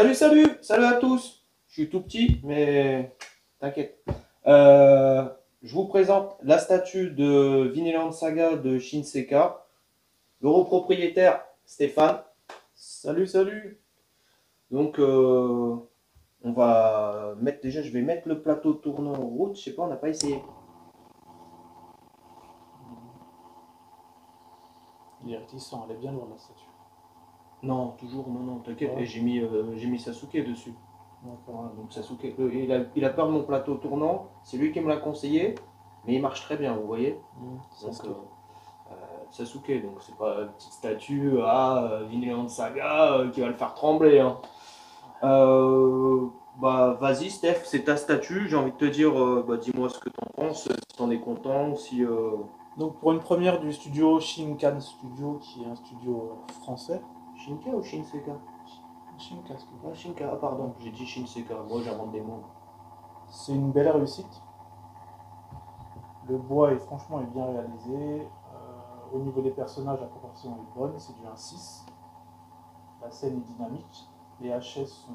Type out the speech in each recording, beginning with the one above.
Salut à tous. Je suis tout petit, mais t'inquiète. Euh, je vous présente la statue de Vinland Saga de Shinseika, l'horopropriétaire Stéphane. Salut. Donc, on va mettre déjà, je vais mettre le plateau tournant en route. Je sais pas, on n'a pas essayé. Il est réticent, elle est bien lourde la statue. Non, toujours, non, t'inquiète. Ouais. Et j'ai mis Sasuke dessus. D'accord. Voilà, donc Sasuke, il a peur de mon plateau tournant. C'est lui qui me l'a conseillé, mais il marche très bien, vous voyez. Donc, Sasuke. Sasuke, donc c'est pas une petite statue à Vinland Saga qui va le faire trembler, hein. Bah vas-y Steph, c'est ta statue, j'ai envie de te dire, bah, dis-moi ce que t'en penses, si t'en es content, si... Donc pour une première du studio Shinkan Studio, qui est un studio français. Shinka ou Shinseka? Shinkan Studio. Ah Shinka, ah pardon, j'ai dit Shinseka, moi j'invente des mots. C'est une belle réussite. Le bois est franchement bien réalisé. Au niveau des personnages, la proportion est bonne, c'est du 1:6. La scène est dynamique. Les HS sont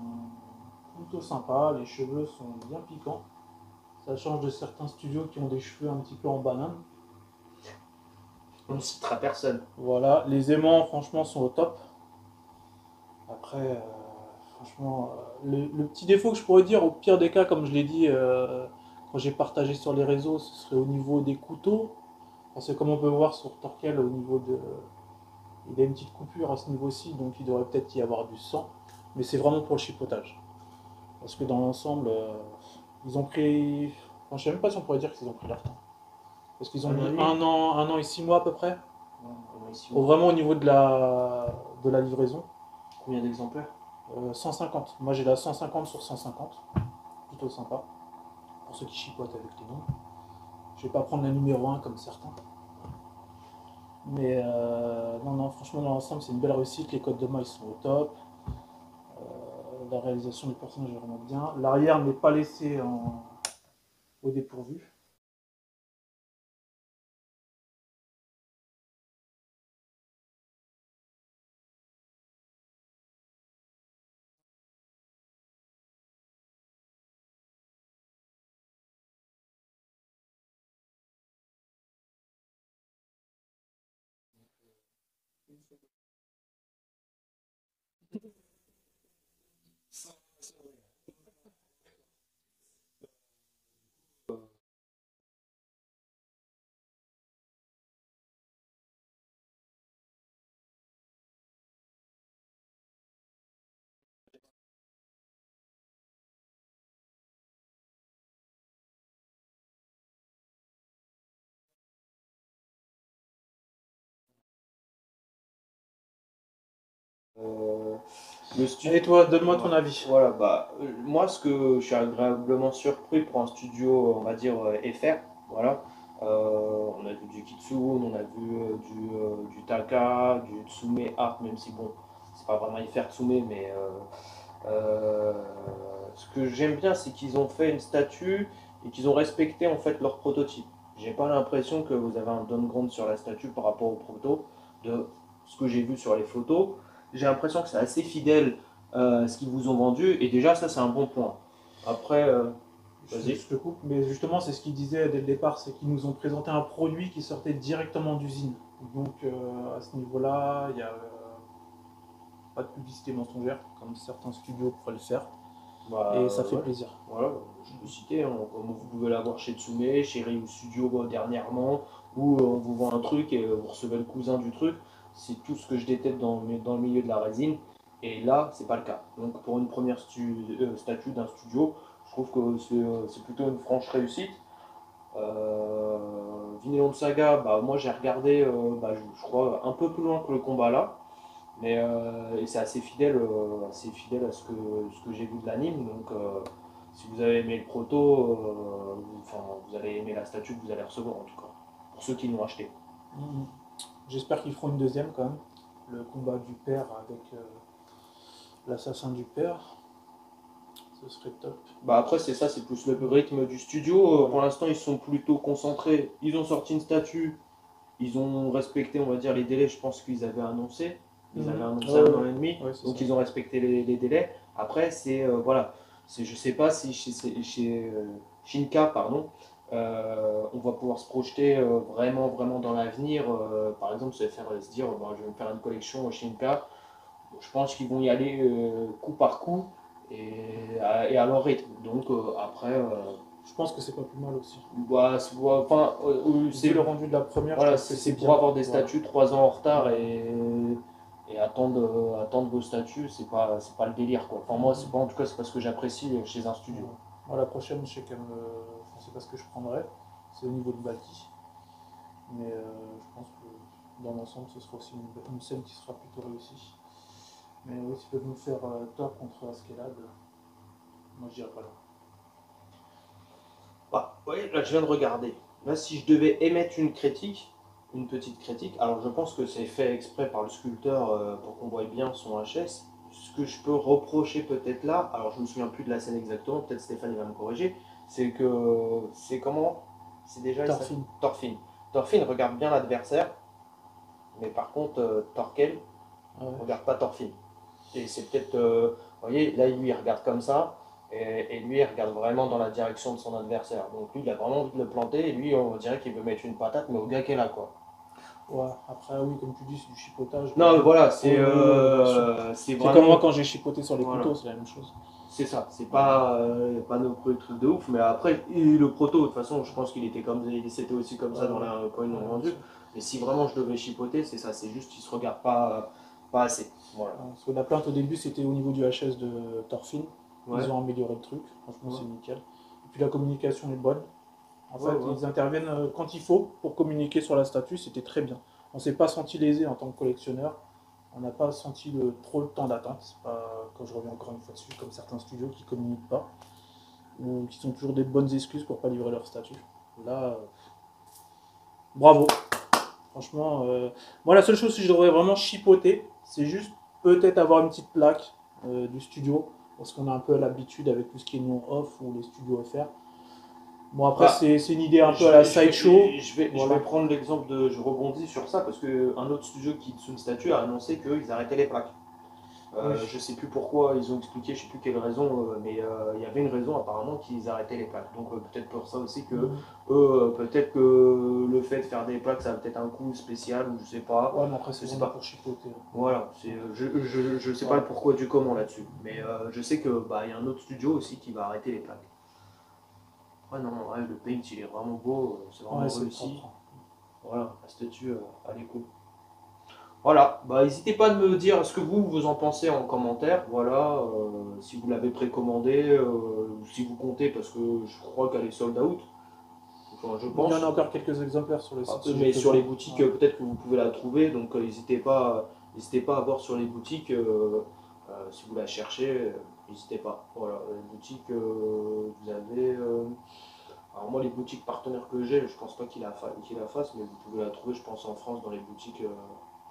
plutôt sympas, les cheveux sont bien piquants. Ça change de certains studios qui ont des cheveux un petit peu en banane. On ne citera personne. Voilà, les aimants franchement sont au top. Après, franchement, le petit défaut que je pourrais dire, au pire des cas, comme je l'ai dit quand j'ai partagé sur les réseaux, ce serait au niveau des couteaux. Parce que comme on peut voir sur Torkel, au niveau de, il a une petite coupure à ce niveau-ci, donc il devrait peut-être y avoir du sang. Mais c'est vraiment pour le chipotage. Parce que dans l'ensemble, ils ont pris. Enfin, je sais même pas si on pourrait dire qu'ils ont pris leur temps. Parce qu'ils ont Un an mis et demi. 1 an et 6 mois à peu près. Ouais, on a ici, Vraiment au niveau de la livraison. combien d'exemplaires? 150. Moi j'ai la 150 sur 150. Plutôt sympa. Pour ceux qui chipotent avec les noms. Je vais pas prendre la numéro 1 comme certains. Mais non, franchement, dans l'ensemble, c'est une belle réussite. Les codes de main, ils sont au top. La réalisation du personnage est vraiment bien. L'arrière n'est pas laissé au dépourvu. Euh, le studio. Et toi, donne-moi ton avis. Voilà, bah, moi, ce que je suis agréablement surpris pour un studio, on va dire, FR, voilà. On a vu du Kitsune, on a vu du Taka, du Tsume Art, même si bon, c'est pas vraiment FR Tsume, mais euh, ce que j'aime bien, c'est qu'ils ont fait une statue et qu'ils ont respecté en fait leur prototype. J'ai pas l'impression que vous avez un downgrade sur la statue par rapport au proto de ce que j'ai vu sur les photos. J'ai l'impression que c'est assez fidèle à ce qu'ils vous ont vendu et déjà ça c'est un bon point. Après, vas-y. Je te coupe, mais justement, c'est ce qu'ils disaient dès le départ, c'est qu'ils nous ont présenté un produit qui sortait directement d'usine. Donc, à ce niveau-là, il n'y a pas de publicité mensongère, comme certains studios pourraient le faire. Et Bah ça fait ouais. plaisir. Voilà, je peux citer, hein, comme vous pouvez l'avoir chez Tsume, chez Ryu Studio dernièrement, où on vous vend un truc et vous recevez le cousin du truc. C'est tout ce que je déteste dans le milieu de la résine. Et là, c'est pas le cas. Donc pour une première statue d'un studio, je trouve que c'est plutôt une franche réussite. Vinland Saga, bah, moi j'ai regardé, bah, je crois, un peu plus loin que le combat là. Mais et c'est assez fidèle à ce que j'ai vu de l'anime. Donc, si vous avez aimé le proto, enfin, vous allez aimer la statue que vous allez recevoir en tout cas. Pour ceux qui l'ont acheté. Mhm. J'espère qu'ils feront une deuxième quand même. Le combat du père avec l'assassin du père. Ce serait top. Bah après, c'est ça, c'est plus le rythme du studio. Pour Voilà. l'instant, ils sont plutôt concentrés. Ils ont sorti une statue. Ils ont respecté, on va dire, les délais, je pense qu'ils avaient annoncé. Ils avaient annoncé Ouais, un ouais. an et demi, Ouais, c'est donc ça. ils ont respecté les délais. Après, voilà, je sais pas si chez Shinka, pardon, on va pouvoir se projeter vraiment, vraiment dans l'avenir. Par exemple, se dire, bon, je vais me faire une collection au Shinka. Je pense qu'ils vont y aller coup par coup et à leur rythme. Donc après, Je pense que c'est pas plus mal aussi. enfin, Vu le rendu de la première, je voilà, trouve que si c'est c'est pour bien. avoir des Voilà. statuts 3 ans en retard Voilà. et attendre vos statuts, c'est pas le délire quoi. Enfin, moi, c'est pas, en tout cas, c'est pas ce que j'apprécie chez un studio. Voilà. Moi, la prochaine, je sais qu'elle me. Enfin, c'est pas ce que je prendrais. C'est au niveau de Baki. Mais je pense que dans l'ensemble, ce sera aussi une scène qui sera plutôt réussie. Mais oui, s'ils peuvent nous faire Thor contre Askeladd, moi je dirais pas là. Bah, ouais, là, je viens de regarder. Là, si je devais émettre une critique, une petite critique, alors je pense que c'est fait exprès par le sculpteur pour qu'on voie bien son HS. Ce que je peux reprocher peut-être là, alors je me souviens plus de la scène exactement, peut-être Stéphane il va me corriger, c'est que c'est comment? C'est déjà Thorfinn. Thorfinn. Thorfinn regarde bien l'adversaire, mais par contre Thorkel Ouais. regarde pas Thorfinn. Et c'est peut-être, vous voyez, là lui il regarde comme ça, et lui il regarde vraiment dans la direction de son adversaire. Donc lui il a vraiment envie de le planter, et lui on dirait qu'il veut mettre une patate, mais au gars qui est là quoi. Ouais, après, oui, comme tu dis, c'est du chipotage. Non, mais voilà, Ouais, ouais, bien sûr. c'est C'est comme moi vraiment. quand j'ai chipoté sur les Voilà, couteaux, c'est la même chose. c'est ça. C'est pas non plus le truc de ouf, mais après, le proto, de toute façon, je pense qu'il était comme. C'était aussi comme ça Ouais, quand ils ouais, l'ont bien vendu. sûr. Mais si vraiment je devais chipoter, c'est ça, c'est juste qu'ils se regardent pas assez. Voilà. Parce que la plainte au début, c'était au niveau du HS de Thorfinn. Ouais, Ils ont amélioré le truc, franchement, ouais, c'est nickel. Et puis la communication est bonne. En ouais, fait, ouais. ils interviennent quand il faut pour communiquer sur la statue, c'était très bien. On s'est pas senti lésé en tant que collectionneur. On n'a pas senti trop le temps d'attente. C'est pas, quand je reviens encore une fois dessus, comme certains studios qui communiquent pas, ou qui sont toujours des bonnes excuses pour pas livrer leur statut. Là, bravo. Franchement, moi la seule chose que je devrais vraiment chipoter, c'est juste peut-être avoir une petite plaque du studio, parce qu'on a un peu l'habitude avec tout ce qui est non off ou les studios FR. Bon après Bah, c'est une idée un peu à la sideshow. je vais Voilà. prendre l'exemple de. Je rebondis sur ça parce qu'un autre studio qui Kitsun Statue a annoncé qu'ils arrêtaient les plaques. Oui. Je sais plus pourquoi, ils ont expliqué, je sais plus quelle raison, mais il y avait une raison apparemment qu'ils arrêtaient les plaques. Donc peut-être pour ça aussi que Mhm. peut-être que le fait de faire des plaques, ça a peut-être un coût spécial ou je sais pas. Ouais, mais après Je c'est sais vraiment pas. pour chipoter. Voilà, je sais pas Voilà. le pourquoi du comment là-dessus, mais je sais que il y a un autre studio aussi qui va arrêter les plaques. Ouais non, ouais, le paint il est vraiment beau, c'est vraiment Ouais, c'est réussi. propre. Voilà, la statue, elle est cool. Voilà, bah n'hésitez pas à me dire ce que vous en pensez en commentaire. Voilà, si vous l'avez précommandé, si vous comptez, parce que je crois qu'elle est sold out. Enfin, je Il y en a pense. encore quelques exemplaires sur le site. Si j'ai Mais que sur les voir. boutiques, Ouais. peut-être que vous pouvez la trouver. Donc n'hésitez pas à voir sur les boutiques si vous la cherchez. N'hésitez pas. Voilà, les boutiques, vous avez. Alors moi, les boutiques partenaires que j'ai, je pense pas qu'il la fasse, mais vous pouvez la trouver, je pense, en France dans les boutiques,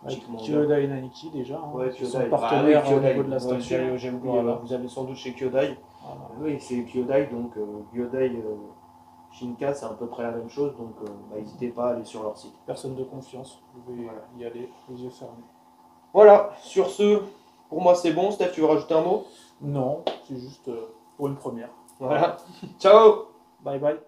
Avec boutiques manga. Kyodai et Nike déjà, hein, Ouais, qui sont Kyodai. Bah oui, partenaires au Kyodai. niveau de la Ouais, statue. j'ai oublié. Voilà. Vous avez sans doute chez Kyodai. Voilà. Oui, c'est Kyodai, donc Kyodai Shinka, c'est à peu près la même chose, donc n'hésitez pas à aller sur leur site. Personne de confiance, vous pouvez Voilà. y aller, les yeux fermés. Voilà, sur ce, pour moi c'est bon. Steph, tu veux rajouter un mot? Non, c'est juste pour une première. Voilà. Ciao! Bye bye.